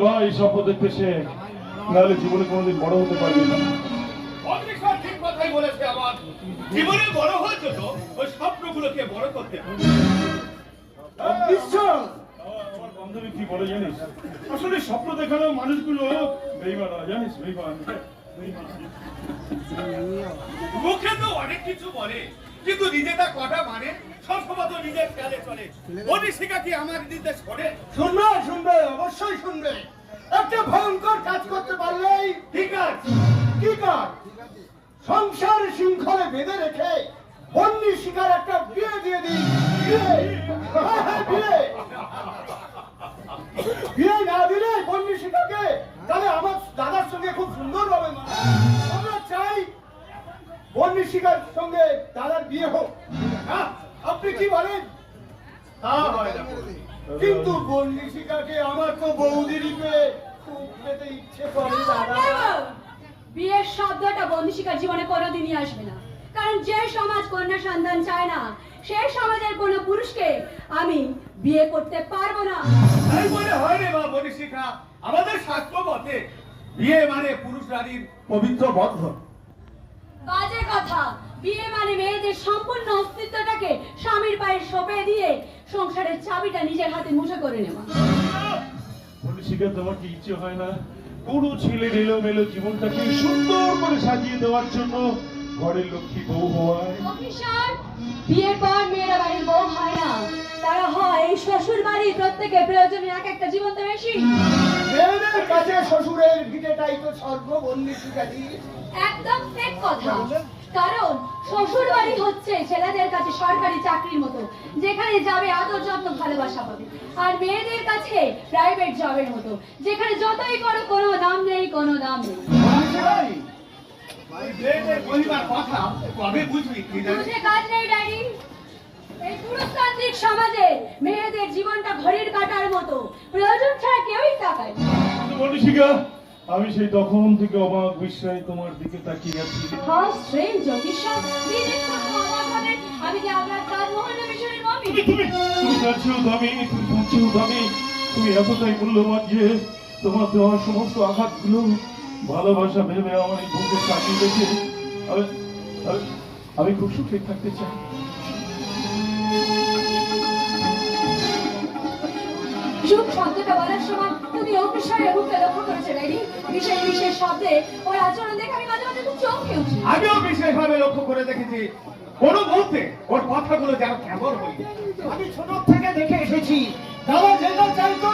ভাই স্বপ্ন দেখতে শেখ, নাহলে জীবনে কোনোদিন বড় হতে পারবি না। ঠিক কথাই বলেছে। আমার জীবনে বড় হওয়ার জন্য ওই স্বপ্নগুলোকে বড় করতে হবে। আমার বান্ধবী কি বলে জানিস, আসলে স্বপ্ন দেখানো মানুষগুলো বেইমান, জানিস, বেইমান। মুখে তো অনেক কিছু বলে, কিন্তু নিজে তা কটা মানে সবসময় তো নিজের খেয়ালে চলে। অনিশিকা কি আমার নির্দেশ করে? শুনবে, অবশ্যই শুনবে। একটা ভয়ঙ্কর কাজ করতে পারলেই ঠিক আছে। কি কাজ? সংসার শৃঙ্খলে বেঁধে রেখে বন্যী শিকার একটা বিয়ে দিয়ে দিই। বিয়ে না দিলে বন্যী শিকারকে, তাহলে আমার দাদার সঙ্গে খুব সুন্দর ভাবে আমরা চাই বন্যী শিকার সঙ্গে দাদার বিয়ে হোক। আপনি কি বলেন? কিন্তু বন্যী শিকারকে আমার তো বৌদি রূপে খুব পেতে ইচ্ছে করে দাদা। বিয়ের শব্দটা বন্দিশিকার জীবনে কোনোদিনই আসবে না, কারণ যে সমাজ কন্যা সন্তান চায় না, সেই সমাজের কোন পুরুষকে আমি বিয়ে করতে পারবো না। তাই বলে হয় রে মা অনিশিকা, আমাদের শাস্ত্র মতে বিয়ে মানে পুরুষ নারীর পবিত্র বন্ধন। বাজে কথা। বিয়ে মানে মেয়েদের সম্পূর্ণ অস্তিত্বটাকে স্বামীর পায়ে সঁপে দিয়ে সংসারের চাবিটা নিজের হাতে মুঠো করে নেওয়া। শিখা, তোমার কি ইচ্ছে হয় না কোনো ছেলের এলোমেলো জীবনটাকে সুন্দর করে সাজিয়ে দেওয়ার জন্য ঘরের লক্ষ্মী বউ হওয়ায়? অফিসার, বিয়ের পর মেয়েরা বাড়ির বউ হয় না, তারা হয় এই শ্বশুর বাড়ির প্রত্যেকের প্রয়োজনে এক একটা জীবন্ত বেশি। মেয়েদের কাছে শ্বশুরের ভিটেটাই তো স্বর্গ বন্যী শিকারী। একদম ঠিক কথা। কারণ শ্বশুর বাড়ি হচ্ছে ছেলেদের কাছে সরকারি চাকরির মতো, যেখানে যাবে আদর যত্ন ভালোবাসা পাবে, আর মেয়েদের কাছে প্রাইভেট জবের মতো, যেখানে যতই করো কোনো দাম নেই, কোনো দাম নেই। কথা কবে বুঝবি? বুঝে কাজ নেই ড্যাডি। এই পুরুষতান্ত্রিক সমাজে মেয়েদের জীবনটা ঘড়ির কাঁটার মতো, প্রয়োজন ছাড়া কেউই তাকায় না। মনীষিকা, আমি সেই তখন থেকে অবাক বিস্ময়ে তোমার দিকে তাকিয়ে আছি। হাউ স্ট্রেঞ্জ অফিসার, দিনের ছোট অবাক হবে। আমি কি আপনার তাজমহল মিশনের মমি? তুমি তার দামি, তুমি তার চেয়েও দামি। তুমি এতটাই মূল্যবান যে তোমার দেওয়া সমস্ত আঘাতগুলো ভালোবাসা ভেবে আমার এই বুকে কাটিয়ে রেখে আমি খুব সুখে থাকতে চাই। সুখ শব্দটা বলার সময় তুমি অফিসারের মুখে লক্ষ্য করেছো ড্যাডি? বিশেষ বিশেষ শব্দে ওর আচরণ দেখে আমি মাঝে মাঝে খুব চমকে উঠি। আমিও বিশেষভাবে লক্ষ্য করে দেখেছি, কোনো মুহূর্তে ওর কথাগুলো যেন কেমন হয়ে। আমি ছোট থেকে দেখে এসেছি, দাদা যেটা চাইতো